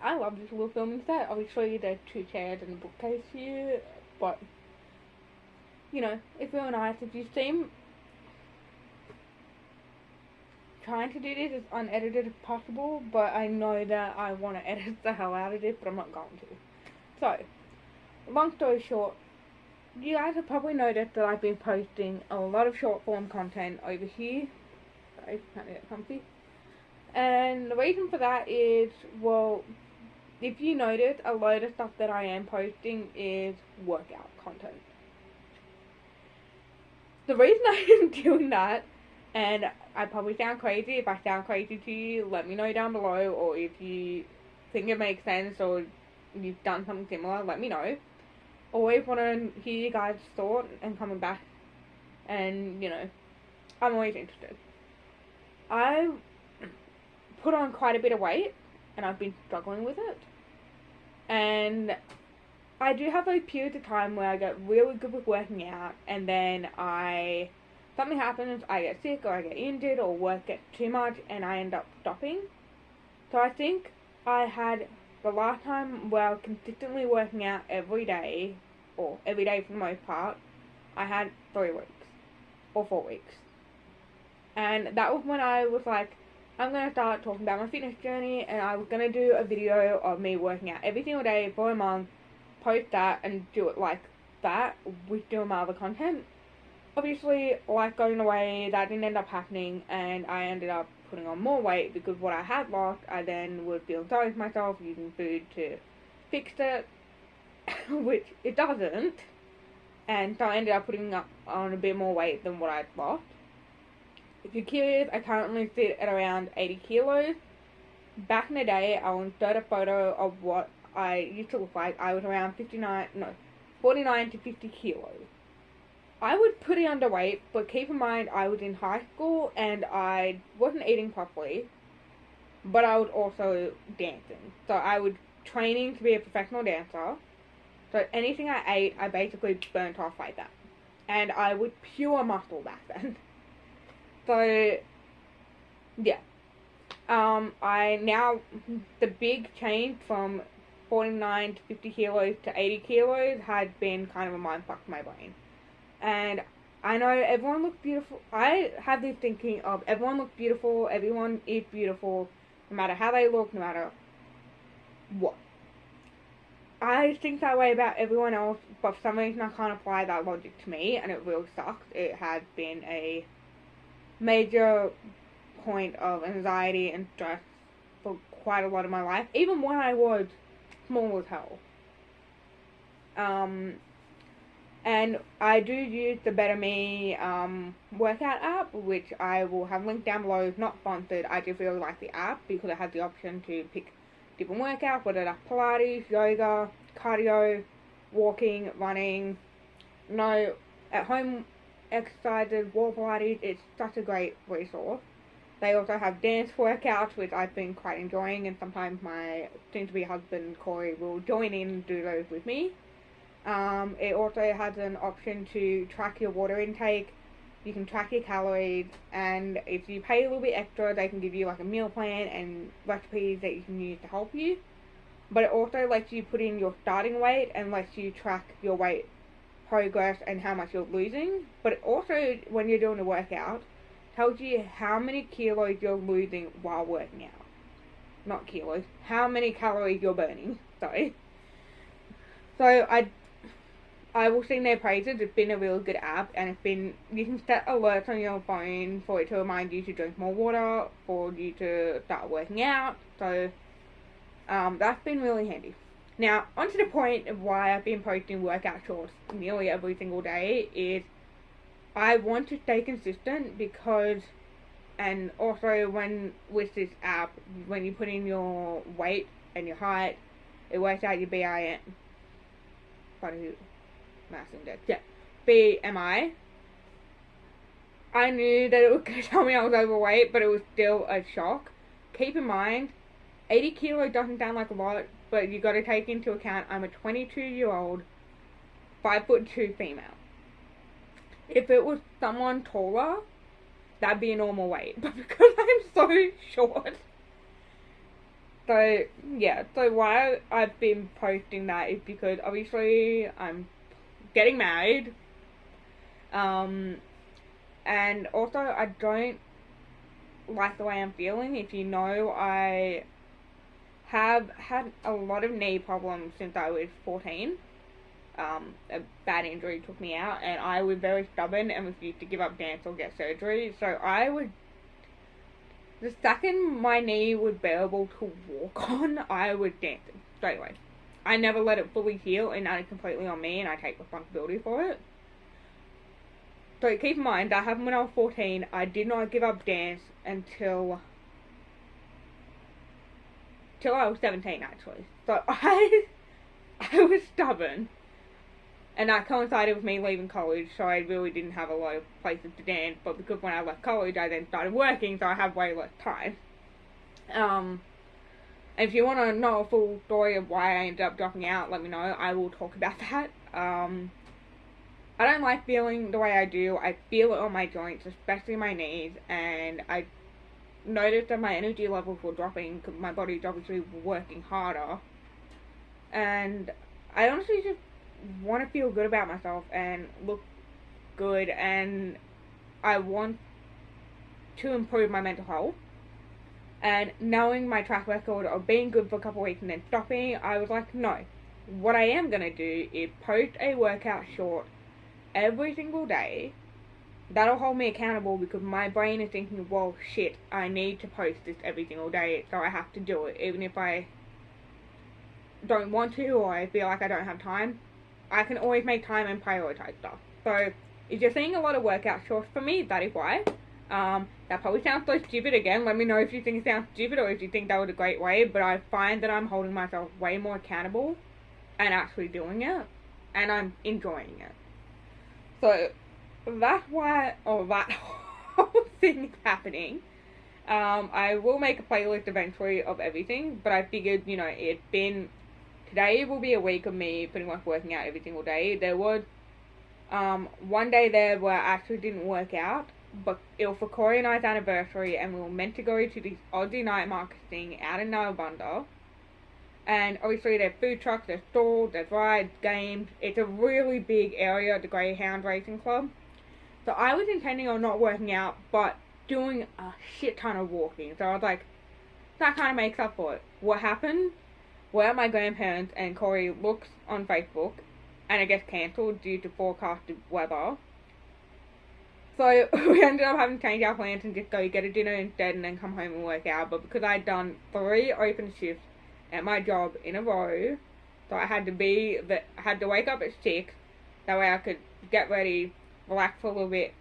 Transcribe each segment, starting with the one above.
I love this little filming set. Obviously, there's two chairs and a bookcase here, but you know, it's really nice. If you seem trying to do this as unedited as possible, but I know that I want to edit the hell out of this, but I'm not going to. So, long story short, you guys have probably noticed that I've been posting a lot of short form content over here. Sorry, can't get comfy. And the reason for that is, well, if you notice, a load of stuff that I am posting is workout content. The reason I am doing that, and I probably sound crazy, if I sound crazy to you, let me know down below, or if you think it makes sense, or you've done something similar, let me know. Always want to hear you guys' thought and coming back, and, you know, I'm always interested. I put on quite a bit of weight, and I've been struggling with it, and I do have those periods of time where I get really good with working out, and then something happens, I get sick, or I get injured, or work gets too much, and I end up stopping. So I think I had the last time where I was consistently working out every day, or every day for the most part, I had 3 weeks, or 4 weeks. And that was when I was like, I'm going to start talking about my fitness journey, and I was going to do a video of me working out every single day for a month, post that, and do it like that with doing my other content. Obviously, life got in the way, that didn't end up happening, and I ended up putting on more weight because what I had lost, I then would feel sorry for myself using food to fix it, which it doesn't, and so I ended up putting on a bit more weight than what I'd lost. If you're curious, I currently sit at around 80 kilos. Back in the day, I will insert a photo of what I used to look like. I was around 49 to 50 kilos. I was pretty underweight, but keep in mind I was in high school and I wasn't eating properly, but I was also dancing. So I was training to be a professional dancer. So anything I ate, I basically burnt off like that. And I was pure muscle back then. So, yeah. The big change from 49 to 50 kilos to 80 kilos had been kind of a mindfuck to my brain. And I know everyone looks beautiful. I have this thinking of everyone looks beautiful, everyone is beautiful, no matter how they look, no matter what. I think that way about everyone else, but for some reason I can't apply that logic to me, and it really sucks. It has been a major point of anxiety and stress for quite a lot of my life, even when I was small as hell. And I do use the Better Me workout app, which I will have linked down below. It's not sponsored. I just really like the app because it has the option to pick different workouts, whether that's Pilates, yoga, cardio, walking, running, at home exercises, wall Pilates. It's such a great resource. They also have dance workouts, which I've been quite enjoying, and sometimes my soon-to-be husband, Corey, will join in and do those with me. It also has an option to track your water intake. You can track your calories, and if you pay a little bit extra, they can give you like a meal plan and recipes that you can use to help you. But it also lets you put in your starting weight and lets you track your weight progress and how much you're losing. But it also, when you're doing a workout, tells you how many kilos you're losing while working out. Not kilos, how many calories you're burning. Sorry. So I will sing their praises. It's been a really good app, and you can set alerts on your phone for it to remind you to drink more water, for you to start working out. So that's been really handy. Now, onto the point of why I've been posting workout shorts nearly every single day is I want to stay consistent because, and also with this app, when you put in your weight and your height, it works out your BIM. Mass index, yeah, BMI. I knew that it was going to tell me I was overweight, but it was still a shock. Keep in mind, 80 kilos doesn't sound like a lot, but you got to take into account I'm a 22-year-old, 5'2" female. If it was someone taller, that'd be a normal weight. But because I'm so short, So, yeah, so why I've been posting that is because obviously I'm getting married. And also I don't like the way I'm feeling. If you know, I have had a lot of knee problems since I was 14. A bad injury took me out, and I was very stubborn and refused to give up dance or get surgery. So the second my knee was bearable to walk on, I was dancing straight away. I never let it fully heal, and that is completely on me, and I take responsibility for it. So keep in mind, that happened when I was 14. I did not give up dance until I was 17, actually. So I was stubborn. And that coincided with me leaving college, so I really didn't have a lot of places to dance. But because when I left college, I then started working, so I have way less time. If you want to know a full story of why I ended up dropping out, let me know. I will talk about that. I don't like feeling the way I do. I feel it on my joints, especially my knees, and I noticed that my energy levels were dropping because my body's obviously working harder. And I honestly just want to feel good about myself and look good, and I want to improve my mental health. And knowing my track record of being good for a couple of weeks and then stopping, I was like, no. What I am going to do is post a workout short every single day. That'll hold me accountable because my brain is thinking, well, shit, I need to post this every single day, so I have to do it, even if I don't want to or I feel like I don't have time. I can always make time and prioritize stuff. So, if you're seeing a lot of workout shorts for me, that is why. That probably sounds so stupid again. Let me know if you think it sounds stupid or if you think that was a great way. But I find that I'm holding myself way more accountable and actually doing it. And I'm enjoying it. So, that's why, that whole thing is happening. I will make a playlist eventually of everything. But I figured, today will be a week of me pretty much working out every single day. There was one day there where I actually didn't work out, but it was for Corey and I's anniversary, and we were meant to go to this Aussie night market thing out in Narrabundah. And obviously there's food trucks, there's stalls, there's rides, games. It's a really big area at the Greyhound Racing Club. So I was intending on not working out, but doing a shit ton of walking. So I was like, that kind of makes up for it. What happened? We're at my grandparents, and Corey looks on Facebook, and it gets cancelled due to forecasted weather. So we ended up having to change our plans and just go get a dinner instead and then come home and work out. But because I'd done 3 open shifts at my job in a row, so I had to wake up at 6, that way I could get ready, relax for a little bit,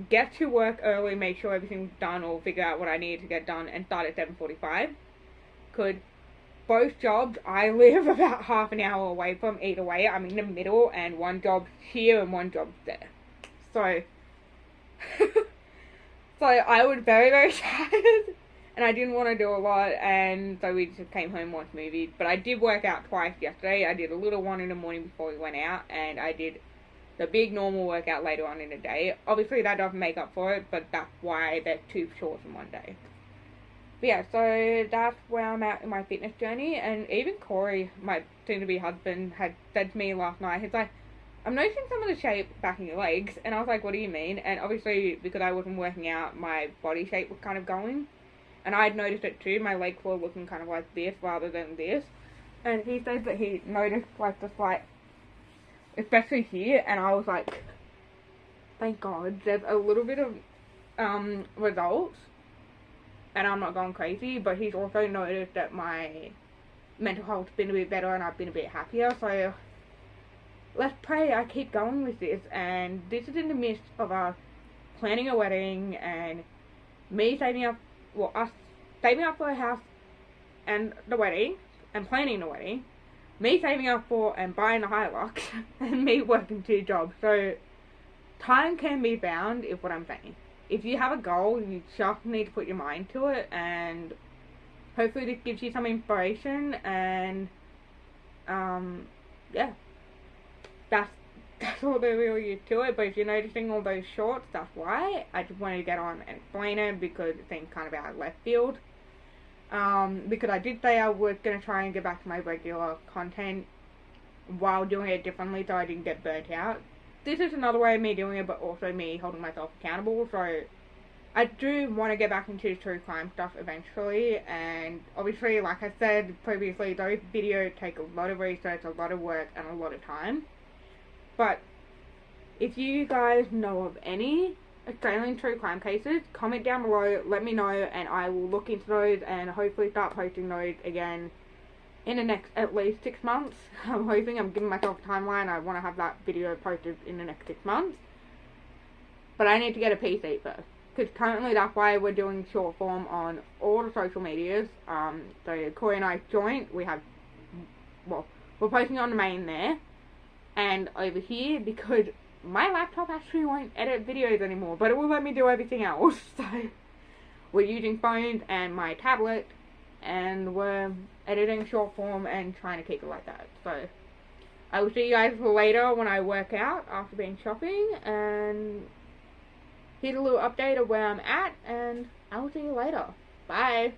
get to work early, make sure everything's done or figure out what I needed to get done, and start at 7:45. Both jobs I live about half an hour away from. Either way, I'm in the middle, and one job's here and one job's there. So, I was very, very tired, and I didn't want to do a lot, and so we just came home and watched movies. But I did work out twice yesterday. I did a little one in the morning before we went out, and I did the big normal workout later on in the day. Obviously, that doesn't make up for it, but that's why there's 2 shorts in one day. But yeah, so that's where I'm at in my fitness journey, and even Corey, my soon-to-be husband, had said to me last night, he's like, I'm noticing some of the shape back in your legs, and I was like, what do you mean? And obviously, because I wasn't working out, my body shape was kind of going, and I had noticed it too, my legs were looking kind of like this rather than this, and he said that he noticed like the slight, especially here, and I was like, thank God, there's a little bit of results, and I'm not going crazy, but he's also noticed that my mental health's been a bit better and I've been a bit happier, so let's pray I keep going with this. And this is in the midst of us planning a wedding and me saving up, us saving up for a house and the wedding, and planning the wedding, me saving up for and buying the Hilux, and me working 2 jobs. So time can be found, is what I'm saying. If you have a goal, you just need to put your mind to it, and hopefully this gives you some inspiration, and yeah, that's all there really is to it. But if you're noticing all those shorts, that's why. I just wanted to get on and explain it because it seems kind of out of left field. because I did say I was going to try and get back to my regular content while doing it differently so I didn't get burnt out. This is another way of me doing it, but also me holding myself accountable, so I do want to get back into true crime stuff eventually, and obviously, like I said previously, those videos take a lot of research, a lot of work, and a lot of time. But if you guys know of any Australian true crime cases, comment down below, let me know, and I will look into those and hopefully start posting those again in the next at least 6 months. I'm hoping, I'm giving myself a timeline. I want to have that video posted in the next 6 months. But I need to get a PC first, because currently that's why we're doing short form on all the social medias. So Corey and I joint, we have, well, we're posting on the main there, and over here, because my laptop actually won't edit videos anymore, but it will let me do everything else. So we're using phones and my tablet, and we're editing short form and trying to keep it like that. So I will see you guys later when I work out after being shopping, and here's a little update of where I'm at, and I will see you later. Bye.